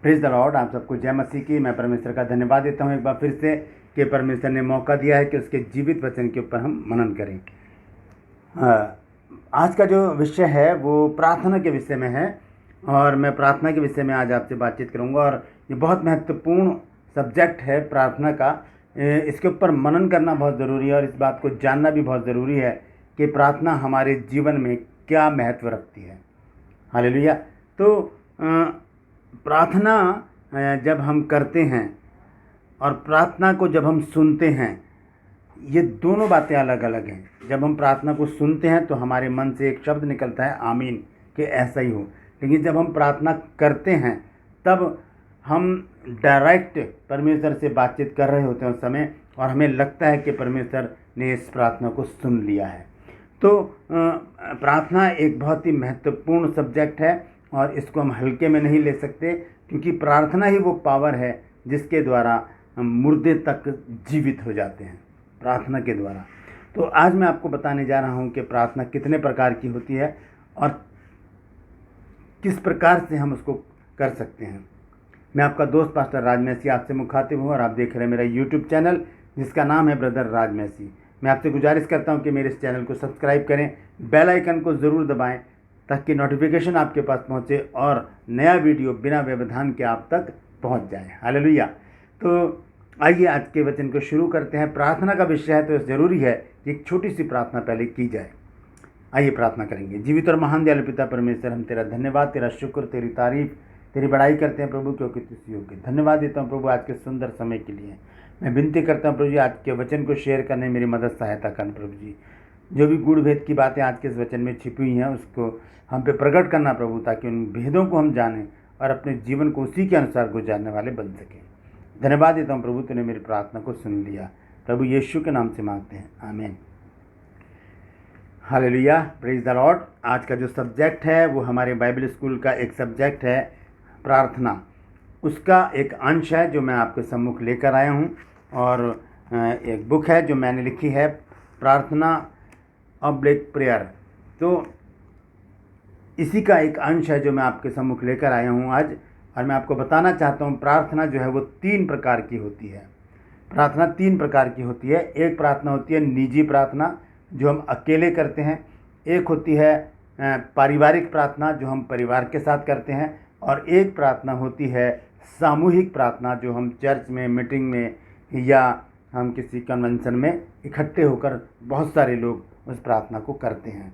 Praise the Lord. आप सबको जय मसीह की। मैं परमेश्वर का धन्यवाद देता हूँ एक बार फिर से कि परमेश्वर ने मौका दिया है कि उसके जीवित वचन के ऊपर हम मनन करें। आज का जो विषय है वो प्रार्थना के विषय में है और मैं प्रार्थना के विषय में आज आपसे बातचीत करूँगा। और ये बहुत महत्वपूर्ण सब्जेक्ट है प्रार्थना का। इसके ऊपर मनन करना बहुत ज़रूरी है और इस बात को जानना भी बहुत ज़रूरी है कि प्रार्थना हमारे जीवन में क्या महत्व रखती है। हालेलुया। तो प्रार्थना जब हम करते हैं और प्रार्थना को जब हम सुनते हैं, ये दोनों बातें अलग अलग हैं। जब हम प्रार्थना को सुनते हैं तो हमारे मन से एक शब्द निकलता है आमीन, कि ऐसा ही हो। लेकिन जब हम प्रार्थना करते हैं तब हम डायरेक्ट परमेश्वर से बातचीत कर रहे होते हैं उस समय, और हमें लगता है कि परमेश्वर ने इस प्रार्थना को सुन लिया है। तो प्रार्थना एक बहुत ही महत्वपूर्ण सब्जेक्ट है और इसको हम हल्के में नहीं ले सकते, क्योंकि प्रार्थना ही वो पावर है जिसके द्वारा हम मुर्दे तक जीवित हो जाते हैं, प्रार्थना के द्वारा। तो आज मैं आपको बताने जा रहा हूँ कि प्रार्थना कितने प्रकार की होती है और किस प्रकार से हम उसको कर सकते हैं। मैं आपका दोस्त पास्टर राज मैसी आपसे मुखातिब हूँ और आप देख रहे हैं मेरा यूट्यूब चैनल जिसका नाम है ब्रदर राज मैसी। मैं आपसे गुजारिश करता हूँ कि मेरे इस चैनल को सब्सक्राइब करें, बेल आइकन को ज़रूर दबाएं ताकि नोटिफिकेशन आपके पास पहुँचे और नया वीडियो बिना व्यवधान के आप तक पहुँच जाए। हालेलुया। तो आइए आज के वचन को शुरू करते हैं। प्रार्थना का विषय है तो ज़रूरी है कि एक छोटी सी प्रार्थना पहले की जाए। आइए प्रार्थना करेंगे। जीवित और महान दयालु पिता परमेश्वर, हम तेरा धन्यवाद, तेरा शुक्र, तेरी तारीफ, तेरी बड़ाई करते हैं प्रभु, क्योंकि तुझ योग्य। धन्यवाद देता हूँ प्रभु आज के सुंदर समय के लिए। मैं विनती करता हूँ प्रभु जी, आज के वचन को शेयर करने में मेरी मदद सहायता करना प्रभु जी। जो भी गूढ़ भेद की बातें आज के इस वचन में छिपी हुई हैं उसको हम पे प्रकट करना प्रभु, ताकि उन भेदों को हम जानें और अपने जीवन को उसी के अनुसार गुजारने वाले बन सकें। धन्यवाद देता हूँ प्रभु, तूने मेरी प्रार्थना को सुन लिया। प्रभु यीशु के नाम से मांगते हैं, आमीन। Hallelujah, praise the Lord. आज का जो सब्जेक्ट है वो हमारे बाइबल स्कूल का एक सब्जेक्ट है प्रार्थना। उसका एक अंश है जो मैं आपके सम्मुख लेकर आया हूँ और एक बुक है जो मैंने लिखी है, प्रार्थना ऑब्लिक प्रेयर। तो इसी का एक अंश है जो मैं आपके सम्मुख लेकर आया हूँ आज, और मैं आपको बताना चाहता हूँ प्रार्थना जो है वो 3 प्रकार की होती है। प्रार्थना 3 प्रकार की होती है। एक प्रार्थना होती है निजी प्रार्थना जो हम अकेले करते हैं, एक होती है पारिवारिक प्रार्थना जो हम परिवार के साथ करते हैं, और एक प्रार्थना होती है सामूहिक प्रार्थना जो हम चर्च में, मीटिंग में या हम किसी कन्वेंशन में इकट्ठे होकर बहुत सारे लोग उस प्रार्थना को करते हैं।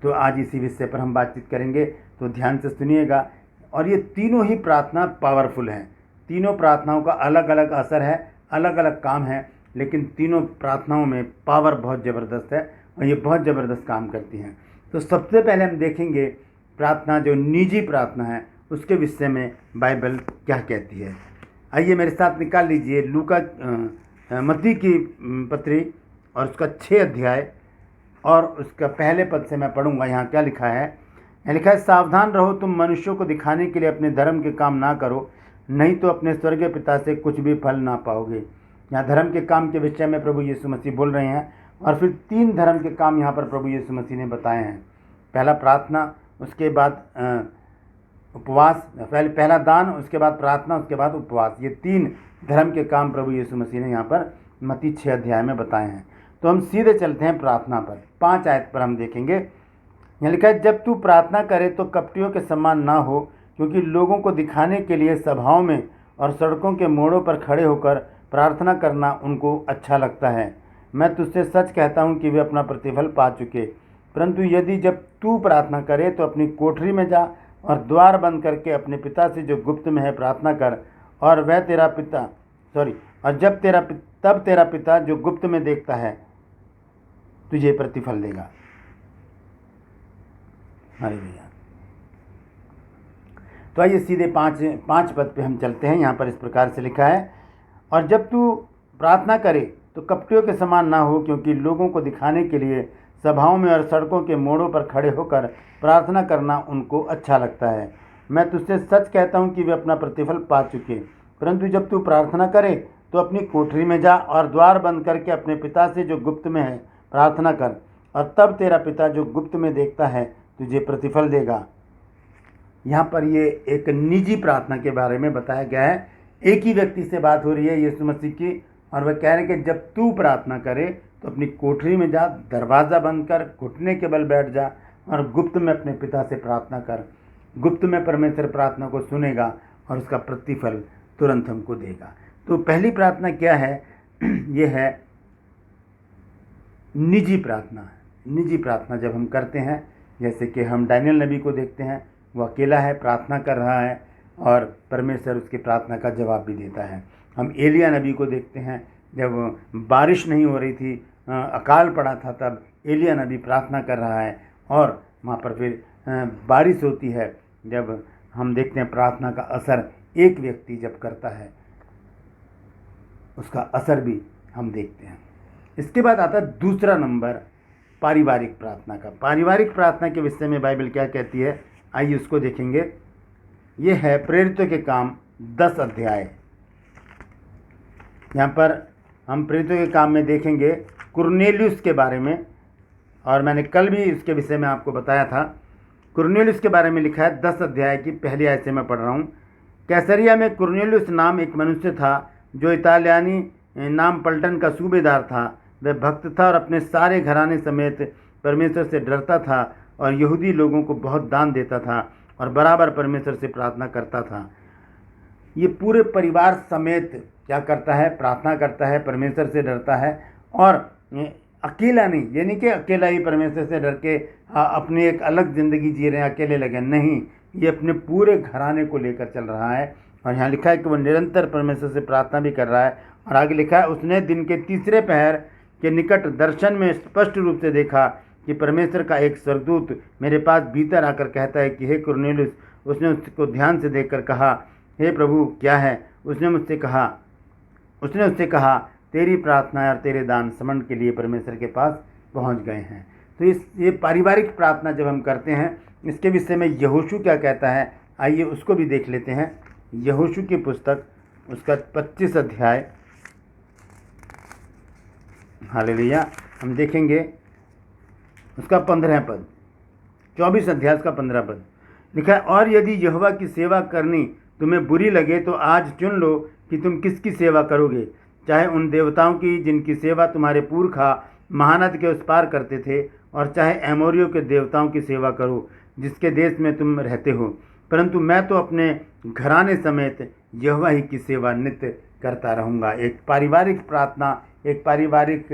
तो आज इसी विषय पर हम बातचीत करेंगे, तो ध्यान से सुनिएगा। और ये तीनों ही प्रार्थना पावरफुल हैं। तीनों प्रार्थनाओं का अलग अलग असर है, अलग अलग काम है, लेकिन तीनों प्रार्थनाओं में पावर बहुत ज़बरदस्त है और ये बहुत ज़बरदस्त काम करती हैं। तो सबसे पहले हम देखेंगे प्रार्थना जो निजी प्रार्थना है उसके विषय में बाइबल क्या कहती है। आइए मेरे साथ निकाल लीजिए लूका मत्ती की पत्री और उसका 6 अध्याय और उसका पहले पद से मैं पढ़ूंगा। यहाँ क्या लिखा है? लिखा है, सावधान रहो, तुम मनुष्यों को दिखाने के लिए अपने धर्म के काम ना करो, नहीं तो अपने स्वर्गीय पिता से कुछ भी फल ना पाओगे। यहाँ धर्म के काम के विषय में प्रभु यीशु मसीह बोल रहे हैं और फिर 3 धर्म के काम यहाँ पर प्रभु यीशु मसीह ने बताए हैं। पहला प्रार्थना, उसके बाद उपवास, पहला दान, उसके बाद प्रार्थना, उसके बाद उपवास। ये 3 धर्म के काम प्रभु यीशु मसीह ने यहाँ पर मत्ती 6 अध्याय में बताए हैं। तो हम सीधे चलते हैं प्रार्थना पर। 5 आयत पर हम देखेंगे। यहाँ लिखा है, जब तू प्रार्थना करे तो कपटियों के समान ना हो, क्योंकि लोगों को दिखाने के लिए सभाओं में और सड़कों के मोड़ों पर खड़े होकर प्रार्थना करना उनको अच्छा लगता है। मैं तुझसे सच कहता हूँ कि वे अपना प्रतिफल पा चुके। परंतु यदि जब तू प्रार्थना करे तो अपनी कोठरी में जा और द्वार बंद करके अपने पिता से जो गुप्त में है प्रार्थना कर, और वह तेरा पिता और जब तब तेरा पिता जो गुप्त में देखता है तुझे प्रतिफल देगा। अरे भैया, तो आइए सीधे 5 पद पे हम चलते हैं। यहाँ पर इस प्रकार से लिखा है, और जब तू प्रार्थना करे तो कपटियों के समान ना हो, क्योंकि लोगों को दिखाने के लिए सभाओं में और सड़कों के मोड़ों पर खड़े होकर प्रार्थना करना उनको अच्छा लगता है। मैं तुझसे सच कहता हूँ कि वे अपना प्रतिफल पा चुके। परंतु जब तू प्रार्थना करे तो अपनी कोठरी में जा और द्वार बंद करके अपने पिता से जो गुप्त में है प्रार्थना कर, और तब तेरा पिता जो गुप्त में देखता है तुझे प्रतिफल देगा। यहाँ पर ये एक निजी प्रार्थना के बारे में बताया गया है। एक ही व्यक्ति से बात हो रही है, यीशु मसीह की, और वह कह रहे हैं कि जब तू प्रार्थना करे तो अपनी कोठरी में जा, दरवाज़ा बंद कर, घुटने के बल बैठ जा और गुप्त में अपने पिता से प्रार्थना कर। गुप्त में परमेश्वर प्रार्थना को सुनेगा और उसका प्रतिफल तुरंत हमको देगा। तो पहली प्रार्थना क्या है? ये है निजी प्रार्थना। निजी प्रार्थना जब हम करते हैं, जैसे कि हम दानियल नबी को देखते हैं, वो अकेला है, प्रार्थना कर रहा है और परमेश्वर उसकी प्रार्थना का जवाब भी देता है। हम एलिया नबी को देखते हैं, जब बारिश नहीं हो रही थी, अकाल पड़ा था, तब एलिया नबी प्रार्थना कर रहा है और वहाँ पर फिर बारिश होती है। जब हम देखते हैं प्रार्थना का असर एक व्यक्ति जब करता है, उसका असर भी हम देखते हैं। इसके बाद आता है दूसरा नंबर पारिवारिक प्रार्थना का। पारिवारिक प्रार्थना के विषय में बाइबल क्या कहती है, आइए उसको देखेंगे। ये है प्रेरितों के काम 10 अध्याय। यहाँ पर हम प्रेरितों के काम में देखेंगे कुरनेलियुस के बारे में, और मैंने कल भी इसके विषय में आपको बताया था। कुरनेलियुस के बारे में लिखा है 10 अध्याय की पहली आयत से मैं पढ़ रहा हूँ। कैसरिया में कुरनेलियुस नाम एक मनुष्य था जो इतालियानी नाम पलटन का सूबेदार था। वह भक्त था और अपने सारे घराने समेत परमेश्वर से डरता था और यहूदी लोगों को बहुत दान देता था और बराबर परमेश्वर से प्रार्थना करता था। ये पूरे परिवार समेत क्या करता है? प्रार्थना करता है, परमेश्वर से डरता है, और अकेला नहीं, यानी कि अकेला ही परमेश्वर से डर के अपनी एक अलग ज़िंदगी जी रहे हैं, अकेले लगे नहीं, ये अपने पूरे घराने को लेकर चल रहा है। और यहाँ लिखा है कि वो निरंतर परमेश्वर से प्रार्थना भी कर रहा है। और आगे लिखा है, उसने दिन के तीसरे पहर के निकट दर्शन में स्पष्ट रूप से देखा कि परमेश्वर का एक स्वर्गदूत मेरे पास भीतर आकर कहता है कि हे कुरनेलियुस। उसने उसको ध्यान से देखकर कहा, हे प्रभु क्या है? उसने उससे कहा तेरी प्रार्थना और तेरे दान समन के लिए परमेश्वर के पास पहुंच गए हैं। तो ये पारिवारिक प्रार्थना जब हम करते हैं, इसके विषय में यहोशू क्या कहता है, आइए उसको भी देख लेते हैं। यहोशू की पुस्तक, उसका 25 अध्याय, हालेलुया, हम देखेंगे उसका 15 पद, 24 अध्याय का 15 पद लिखा है, और यदि यहोवा की सेवा करनी तुम्हें बुरी लगे तो आज चुन लो कि तुम किसकी सेवा करोगे, चाहे उन देवताओं की जिनकी सेवा तुम्हारे पुरखा महानद के उस पार करते थे, और चाहे एमोरियों के देवताओं की सेवा करो जिसके देश में तुम रहते हो। परंतु मैं तो अपने घराने समेत यहोवा ही की सेवा नित्य करता रहूँगा। एक पारिवारिक प्रार्थना, एक पारिवारिक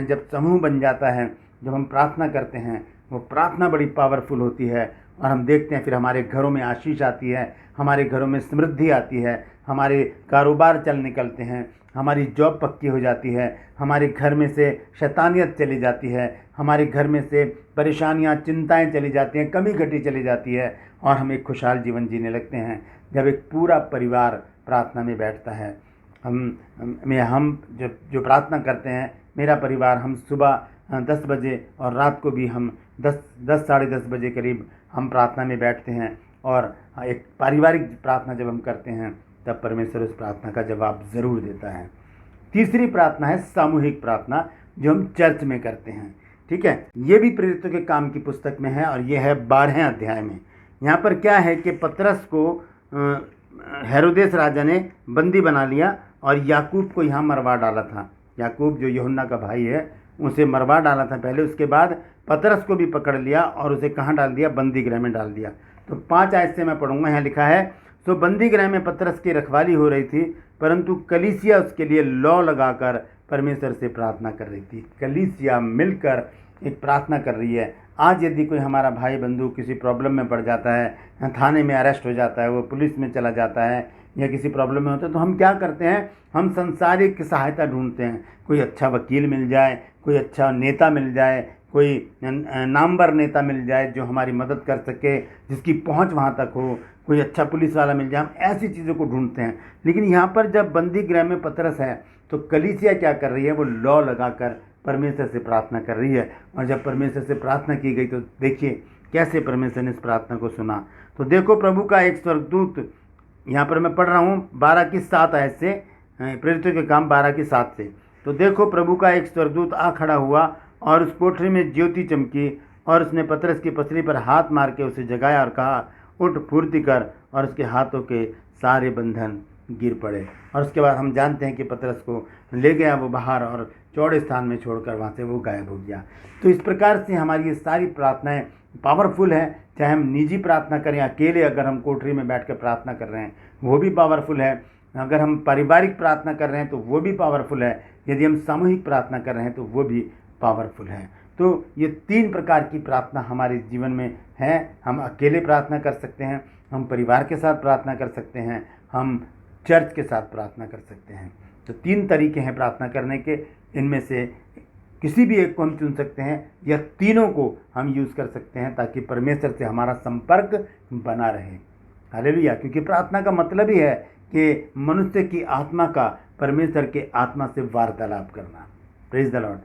जब समूह बन जाता है, जब हम प्रार्थना करते हैं, वो प्रार्थना बड़ी पावरफुल होती है और हम देखते हैं फिर हमारे घरों में आशीष आती है, हमारे घरों में समृद्धि आती है, हमारे कारोबार चल निकलते हैं, हमारी जॉब पक्की हो जाती है, हमारे घर में से शैतानियत चली जाती है, हमारे घर में से परेशानियां, चिंताएं चली जाती हैं, कमी घटी चली जाती है और हम एक खुशहाल जीवन जीने लगते हैं जब एक पूरा परिवार प्रार्थना में बैठता है। हम जो प्रार्थना करते हैं, मेरा परिवार, हम सुबह 10 बजे और रात को भी हम 10 साढ़े 10 बजे करीब हम प्रार्थना में बैठते हैं, और एक पारिवारिक प्रार्थना जब हम करते हैं तब परमेश्वर उस प्रार्थना का जवाब ज़रूर देता है। तीसरी प्रार्थना है सामूहिक प्रार्थना, जो हम चर्च में करते हैं। ठीक है, ये भी प्रेरितों के काम की पुस्तक में है और ये है 12वें अध्याय में। यहाँ पर क्या है कि पतरस को हेरोदेस राजा ने बंदी बना लिया और याकूब को यहाँ मरवा डाला था। याकूब जो यूहन्ना का भाई है, उसे मरवा डाला था पहले, उसके बाद पतरस को भी पकड़ लिया और उसे कहाँ डाल दिया? बंदी गृह में डाल दिया। तो 5 आयत से मैं पढ़ूंगा। यहाँ लिखा है, तो बंदी गृह में पतरस की रखवाली हो रही थी, परंतु कलीसिया उसके लिए लौ लगाकर परमेश्वर से प्रार्थना कर रही थी। कलीसिया मिलकर एक प्रार्थना कर रही है। आज यदि कोई हमारा भाई बंधु किसी प्रॉब्लम में पड़ जाता है, थाने में अरेस्ट हो जाता है, वो पुलिस में चला जाता है या किसी प्रॉब्लम में होता है, तो हम क्या करते हैं? हम संसारिक सहायता ढूंढते हैं। कोई अच्छा वकील मिल जाए, कोई अच्छा नेता मिल जाए, कोई नामवर नेता मिल जाए जो हमारी मदद कर सके, जिसकी पहुंच वहां तक हो, कोई अच्छा पुलिस वाला मिल जाए, हम ऐसी चीज़ों को ढूंढते हैं। लेकिन यहाँ पर जब बंदी गृह में पतरस है, तो कलीसिया क्या कर रही है? वो लौ लगाकर परमेश्वर से प्रार्थना कर रही है। और जब परमेश्वर से प्रार्थना की गई तो देखिए कैसे परमेश्वर ने इस प्रार्थना को सुना। तो देखो, प्रभु का एक स्वर्गदूत, यहाँ पर मैं पढ़ रहा हूँ 12 की 7 आयत से, प्रेरितों के काम 12 की 7 से। तो देखो, प्रभु का एक स्वर्गदूत आ खड़ा हुआ और उस कोठरी में ज्योति चमकी, और उसने पतरस की पसली पर हाथ मार के उसे जगाया और कहा, उठ फुर्ती कर, और उसके हाथों के सारे बंधन गिर पड़े। और उसके बाद हम जानते हैं कि पतरस को ले गया वो बाहर और चौड़े स्थान में छोड़कर वहाँ से वो गायब हो गया। तो इस प्रकार से हमारी ये सारी प्रार्थनाएं पावरफुल है। चाहे हम निजी प्रार्थना करें, अकेले अगर हम कोठरी में बैठ कर प्रार्थना कर रहे हैं वो भी पावरफुल है। अगर हम पारिवारिक प्रार्थना कर रहे हैं तो वो भी पावरफुल है। यदि हम सामूहिक प्रार्थना कर रहे हैं तो वो भी पावरफुल है। तो ये 3 प्रकार की प्रार्थना हमारे जीवन में है। हम अकेले प्रार्थना कर सकते हैं, हम परिवार के साथ प्रार्थना कर सकते हैं, हम चर्च के साथ प्रार्थना कर सकते हैं। तो 3 तरीके हैं प्रार्थना करने के। इनमें से किसी भी एक को हम चुन सकते हैं या तीनों को हम यूज़ कर सकते हैं ताकि परमेश्वर से हमारा संपर्क बना रहे। हालेलुया। क्योंकि प्रार्थना का मतलब ही है कि मनुष्य की आत्मा का परमेश्वर के आत्मा से वार्तालाप करना। Praise the Lord.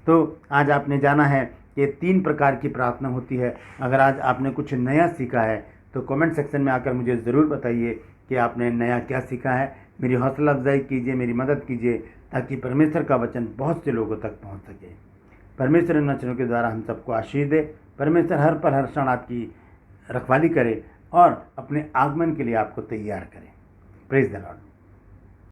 तो आज आपने जाना है कि 3 प्रकार की प्रार्थना होती है। अगर आज आपने कुछ नया सीखा है तो कमेंट सेक्शन में आकर मुझे ज़रूर बताइए कि आपने नया क्या सीखा है। मेरी हौसला अफजाई कीजिए, मेरी मदद कीजिए ताकि परमेश्वर का वचन बहुत से लोगों तक पहुंच सके। परमेश्वर इन वचनों के द्वारा हम सबको आशीष दे। परमेश्वर हर पल हर क्षण आपकी रखवाली करे और अपने आगमन के लिए आपको तैयार करे। Praise the Lord.